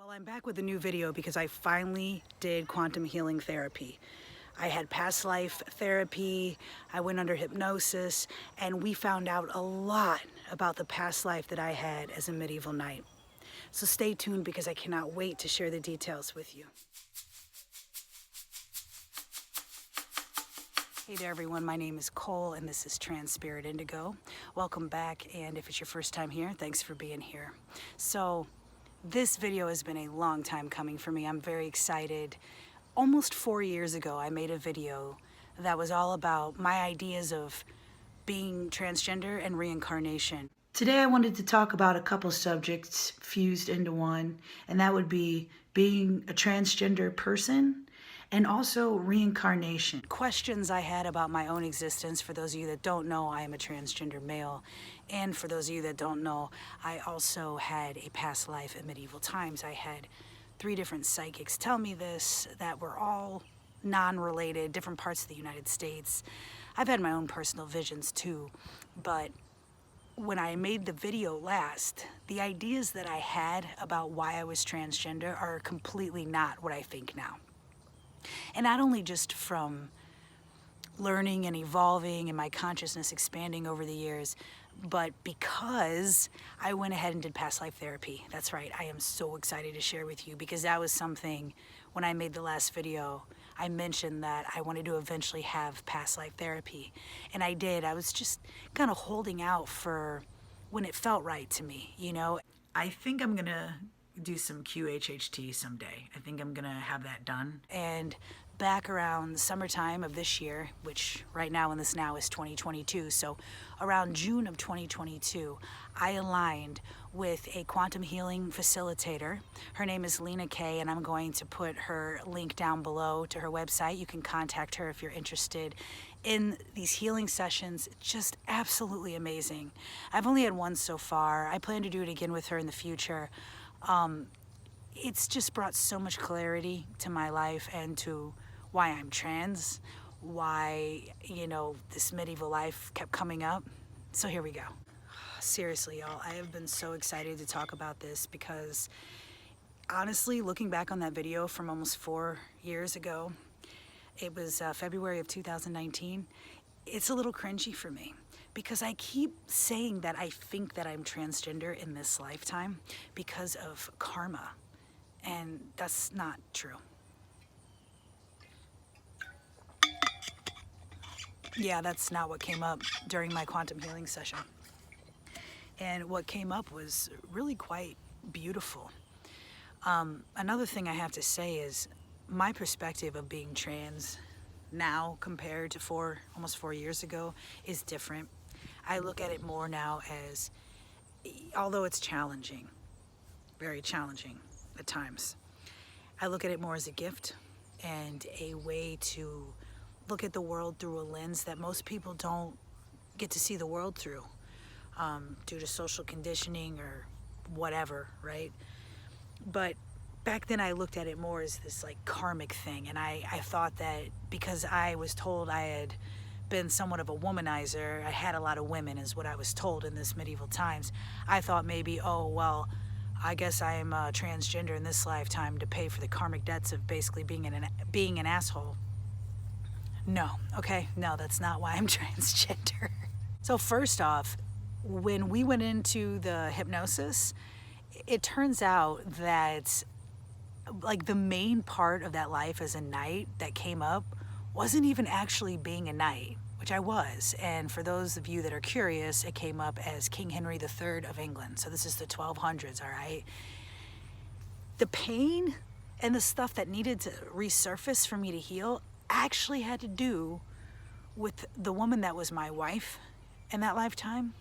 Well, I'm back with a new video because I finally did quantum healing therapy. I had past life therapy, I went under hypnosis, and we found out a lot about the past life that I had as a medieval knight. So stay tuned because I cannot wait to share the details with you. Hey there everyone, my name is Cole and this is Trans Spirit Indigo. Welcome back, and if it's your first time here, thanks for being here. So this video has been a long time coming for me. I'm very excited. Almost 4 years ago, I made a video that was all about my ideas of being transgender and reincarnation. Today I wanted to talk about a couple subjects fused into one, and that would be being a transgender person and also reincarnation. Questions I had about my own existence. For those of you that don't know, I am a transgender male. And for those of you that don't know, I also had a past life in medieval times. I had 3 different psychics tell me this that were all non-related, different parts of the United States. I've had my own personal visions too, but when I made the video last, the ideas that I had about why I was transgender are completely not what I think now. And not only just from learning and evolving and my consciousness expanding over the years, but because I went ahead and did past life therapy. That's right, I am so excited to share with you because that was something, when I made the last video, I mentioned that I wanted to eventually have past life therapy. And I did. I was just kind of holding out for when it felt right to me, you know. I think I'm gonna do some QHHT someday. I think I'm gonna have that done. And back around the summertime of this year, which right now in this now is 2022, so around June of 2022, I aligned with a quantum healing facilitator. Her name is Linna Kay, and I'm going to put her link down below to her website. You can contact her if you're interested in these healing sessions. Just absolutely amazing. I've only had one so far. I plan to do it again with her in the future. It's just brought so much clarity to my life and to why I'm trans, why, you know, this medieval life kept coming up. So here we go. Seriously, y'all, I have been so excited to talk about this because honestly, looking back on that video from almost 4 years ago, it was February of 2019, it's a little cringy for me because I keep saying that I think that I'm transgender in this lifetime because of karma, and that's not true. Yeah, that's not what came up during my quantum healing session. And what came up was really quite beautiful. Another thing I have to say is my perspective of being trans now compared to almost 4 years ago is different. I look at it more now as, although it's challenging, very challenging at times, I look at it more as a gift and a way to look at the world through a lens that most people don't get to see the world through due to social conditioning or whatever, right? But back then I looked at it more as this like karmic thing, and I thought that because I was told I had been somewhat of a womanizer, I had a lot of women is what I was told in this medieval times, I thought maybe, oh well, I guess I am transgender in this lifetime to pay for the karmic debts of basically being an asshole. No, okay, no, that's not why I'm transgender. So first off, when we went into the hypnosis, it turns out that like the main part of that life as a knight that came up wasn't even actually being a knight, which I was. And for those of you that are curious, it came up as King Henry III of England. So this is the 1200s, all right? The pain and the stuff that needed to resurface for me to heal actually had to do with the woman that was my wife in that lifetime.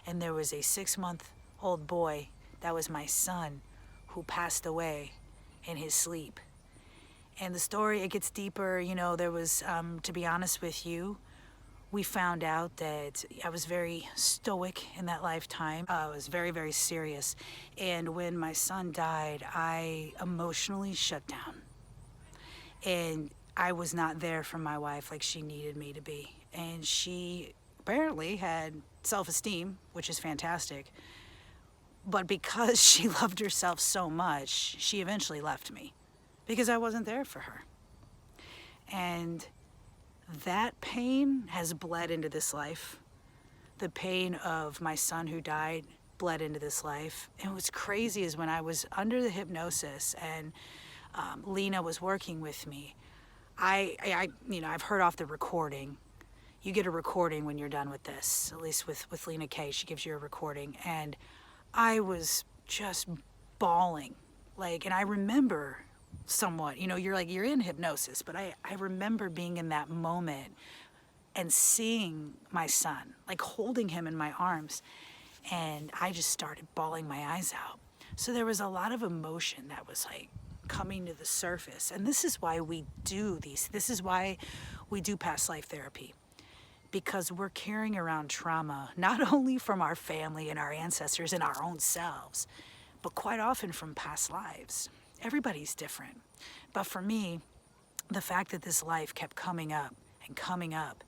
And there was a 6-month-old boy that was my son who passed away in his sleep. And the story, it gets deeper. You know, there was, to be honest with you, we found out that I was very stoic in that lifetime. I was very, very serious. And when my son died, I emotionally shut down. And I was not there for my wife like she needed me to be. And she apparently had self-esteem, which is fantastic. But because she loved herself so much, she eventually left me because I wasn't there for her. And that pain has bled into this life. The pain of my son who died bled into this life. And what's crazy is when I was under the hypnosis and Linna was working with me, I've heard off the recording. You get a recording when you're done with this, at least with Linna Kay, she gives you a recording. And I was just bawling, and I remember somewhat, you're in hypnosis, but I remember being in that moment and seeing my son, holding him in my arms, and I just started bawling my eyes out. So there was a lot of emotion that was coming to the surface, and this is why we do this is why we do past life therapy. Because we're carrying around trauma, not only from our family and our ancestors and our own selves, but quite often from past lives. Everybody's different. But for me, the fact that this life kept coming up and coming up,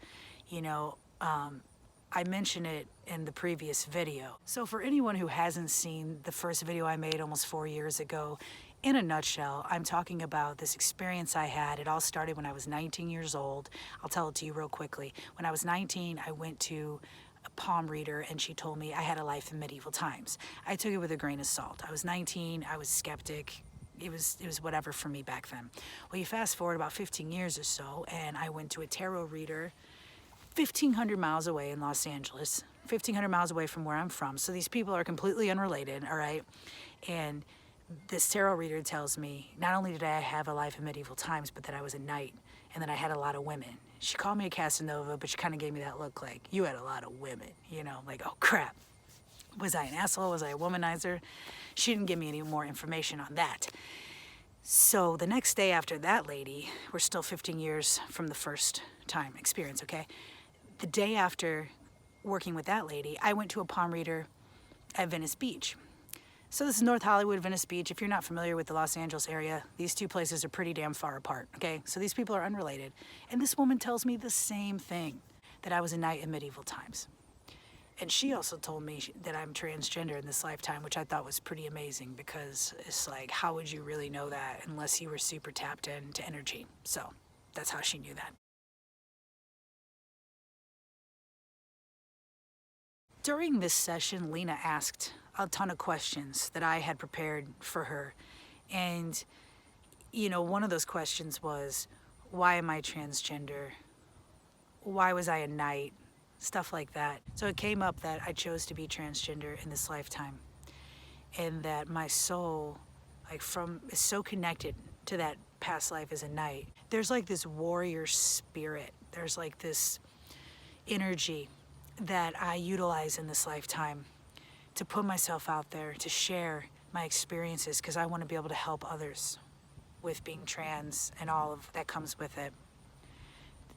I mentioned it in the previous video. So for anyone who hasn't seen the first video I made almost 4 years ago, in a nutshell, I'm talking about this experience I had. It all started when I was 19 years old. I'll tell it to you real quickly. When I was 19, I went to a palm reader and she told me I had a life in medieval times. I took it with a grain of salt. I was 19, I was skeptic. It was whatever for me back then. Well, you fast forward about 15 years or so, and I went to a tarot reader 1,500 miles away in Los Angeles, 1,500 miles away from where I'm from. So these people are completely unrelated, all right? And this tarot reader tells me, not only did I have a life in medieval times, but that I was a knight and that I had a lot of women. She called me a Casanova, but she kind of gave me that look you had a lot of women, oh crap. Was I an asshole? Was I a womanizer? She didn't give me any more information on that. So the next day after that lady, we're still 15 years from the first time experience, okay? The day after working with that lady, I went to a palm reader at Venice Beach. So this is North Hollywood, Venice Beach. If you're not familiar with the Los Angeles area, these two places are pretty damn far apart, okay? So these people are unrelated. And this woman tells me the same thing, that I was a knight in medieval times. And she also told me that I'm transgender in this lifetime, which I thought was pretty amazing because it's how would you really know that unless you were super tapped into energy? So that's how she knew that. During this session, Linna asked a ton of questions that I had prepared for her. And, one of those questions was, why am I transgender? Why was I a knight? Stuff like that. So it came up that I chose to be transgender in this lifetime. And that my soul, is so connected to that past life as a knight. There's this warrior spirit. There's this energy that I utilize in this lifetime to put myself out there, to share my experiences, because I want to be able to help others with being trans and all of that comes with it.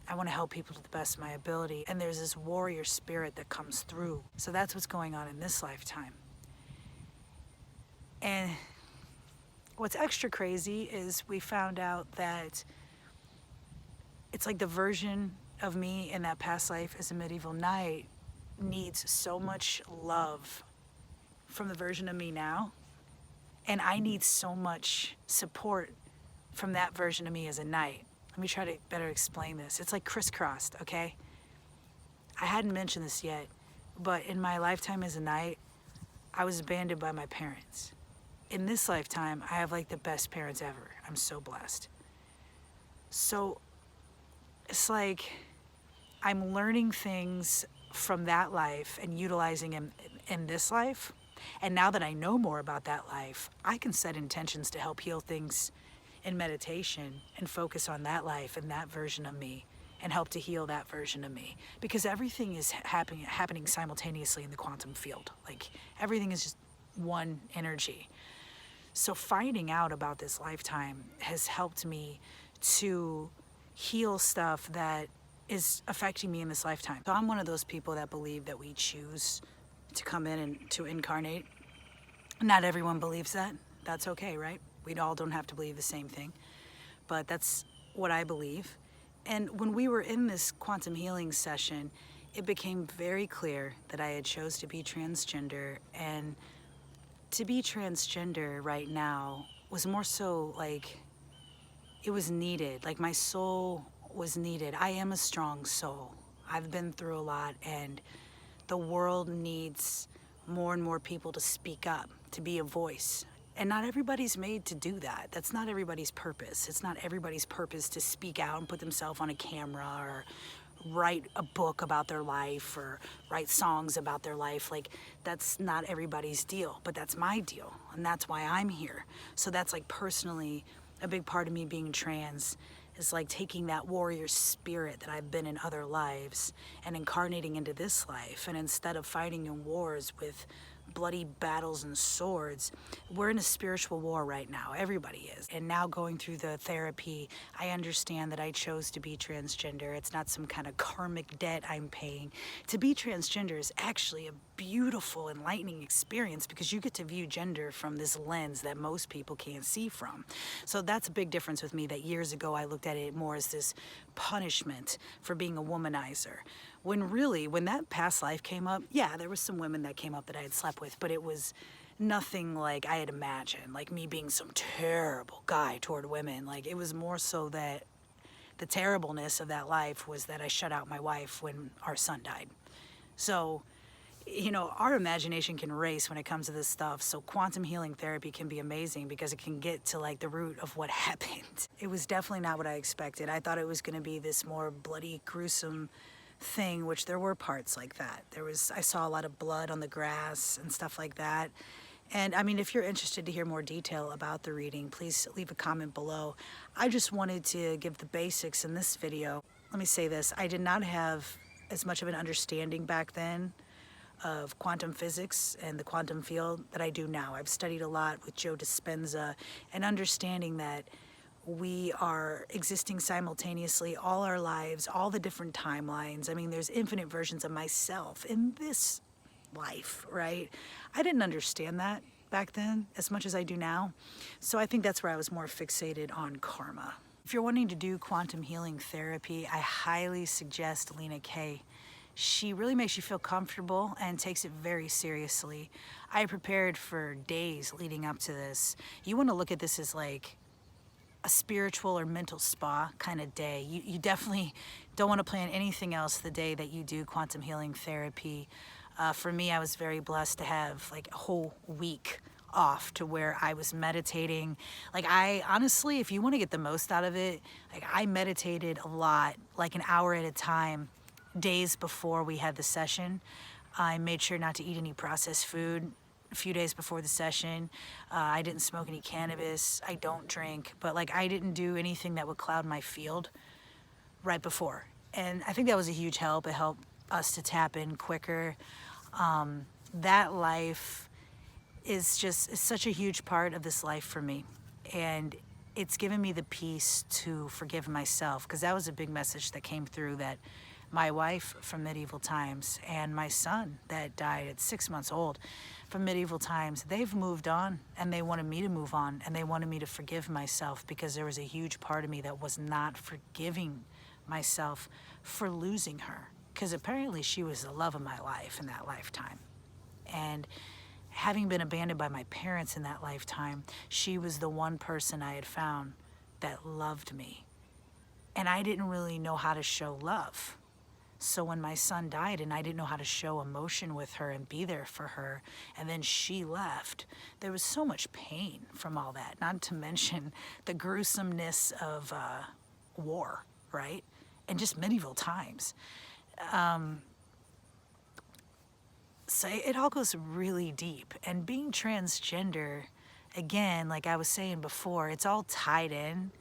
I want to help people to the best of my ability, and there's this warrior spirit that comes through. So that's what's going on in this lifetime. And what's extra crazy is we found out that it's the version of me in that past life as a medieval knight needs so much love from the version of me now, and I need so much support from that version of me as a knight. Let me try to better explain this. It's crisscrossed, okay? I hadn't mentioned this yet, but in my lifetime as a knight, I was abandoned by my parents. In this lifetime, I have the best parents ever. I'm so blessed. So it's I'm learning things from that life and utilizing them in this life. And now that I know more about that life, I can set intentions to help heal things in meditation and focus on that life and that version of me and help to heal that version of me. Because everything is happening simultaneously in the quantum field. Everything is just one energy. So finding out about this lifetime has helped me to heal stuff that is affecting me in this lifetime. So I'm one of those people that believe that we choose to come in and to incarnate. Not everyone believes that. That's okay, right? We all don't have to believe the same thing. But that's what I believe. And when we were in this quantum healing session, it became very clear that I had chose to be transgender, and to be transgender right now was more so like it was needed. Like my soul was needed. I am a strong soul. I've been through a lot, and the world needs more and more people to speak up, to be a voice. And not everybody's made to do that. That's not everybody's purpose. It's not everybody's purpose to speak out and put themselves on a camera or write a book about their life or write songs about their life. Like, that's not everybody's deal, but that's my deal, and that's why I'm here. So that's like personally a big part of me being trans is like taking that warrior spirit that I've been in other lives and incarnating into this life. And instead of fighting in wars with bloody battles and swords, we're in a spiritual war right now. Everybody is. And now going through the therapy, I understand that I chose to be transgender. It's not some kind of karmic debt I'm paying. To be transgender is actually a beautiful, enlightening experience because you get to view gender from this lens that most people can't see from. So that's a big difference with me, that years ago I looked at it more as this punishment for being a womanizer. When really, when that past life came up, yeah, there was some women that came up that I had slept with, but it was nothing like I had imagined, like me being some terrible guy toward women. Like, it was more so that the terribleness of that life was that I shut out my wife when our son died. So, you know, our imagination can race when it comes to this stuff. So quantum healing therapy can be amazing because it can get to like the root of what happened. It was definitely not what I expected. I thought it was going to be this more bloody, gruesome thing, which there were parts like that. I saw a lot of blood on the grass and stuff like that. And I mean, if you're interested to hear more detail about the reading, please leave a comment below. I just wanted to give the basics in this video. Let me say this, I did not have as much of an understanding back then of quantum physics and the quantum field that I do now. I've studied a lot with Joe Dispenza and understanding that we are existing simultaneously all our lives, all the different timelines. I mean, there's infinite versions of myself in this life, right? I didn't understand that back then as much as I do now. So I think that's where I was more fixated on karma. If you're wanting to do quantum healing therapy, I highly suggest Linna Kay. She really makes you feel comfortable and takes it very seriously. I prepared for days leading up to this. You want to look at this as like a spiritual or mental spa kind of day. You definitely don't want to plan anything else the day that you do quantum healing therapy. For me, I was very blessed to have like a whole week off to where I was meditating. Like, I honestly, if you want to get the most out of it, like, I meditated a lot, like an hour at a time, days before we had the session. I made sure not to eat any processed food a few days before the session. I didn't smoke any cannabis. I don't drink, but like, I didn't do anything that would cloud my field right before. And I think that was a huge help. It helped us to tap in quicker. That life is such a huge part of this life for me. And it's given me the peace to forgive myself, because that was a big message that came through, that my wife from medieval times and my son that died at 6 months old from medieval times, they've moved on, and they wanted me to move on, and they wanted me to forgive myself, because there was a huge part of me that was not forgiving myself for losing her, because apparently she was the love of my life in that lifetime. And having been abandoned by my parents in that lifetime, she was the one person I had found that loved me. And I didn't really know how to show love. So when my son died and I didn't know how to show emotion with her and be there for her, and then she left, there was so much pain from all that, not to mention the gruesomeness of war, right? And just medieval times. So it all goes really deep. And being transgender, again, like I was saying before, it's all tied in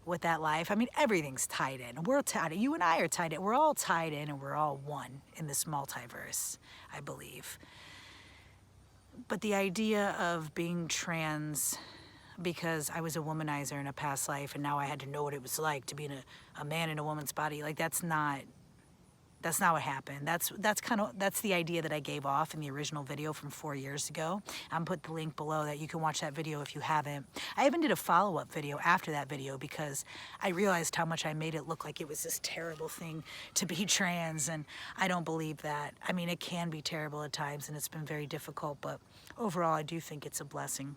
with that life. I mean, everything's tied in. We're tied in. You and I are tied in. We're all tied in, and we're all one in this multiverse, I believe. But the idea of being trans, because I was a womanizer in a past life, and now I had to know what it was like to be in a man in a woman's body, like, that's not That's not what happened. That's the idea that I gave off in the original video from 4 years ago. I'm put the link below that you can watch that video if you haven't. I even did a follow-up video after that video because I realized how much I made it look like it was this terrible thing to be trans, and I don't believe that. I mean, it can be terrible at times and it's been very difficult, but overall I do think it's a blessing.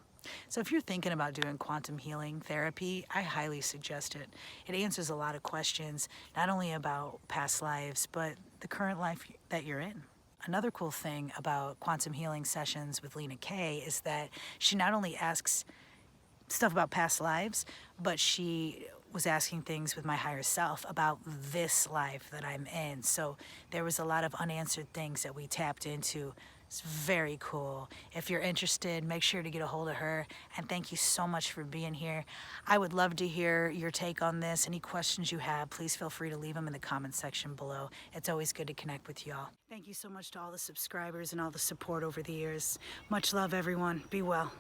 So if you're thinking about doing quantum healing therapy, I highly suggest it. It answers a lot of questions, not only about past lives, but the current life that you're in. Another cool thing about quantum healing sessions with Linna Kay is that she not only asks stuff about past lives, but she was asking things with my higher self about this life that I'm in. So there was a lot of unanswered things that we tapped into. It's very cool. If you're interested, make sure to get a hold of her. And thank you so much for being here. I would love to hear your take on this. Any questions you have, please feel free to leave them in the comment section below. It's always good to connect with y'all. Thank you so much to all the subscribers and all the support over the years. Much love, everyone. Be well.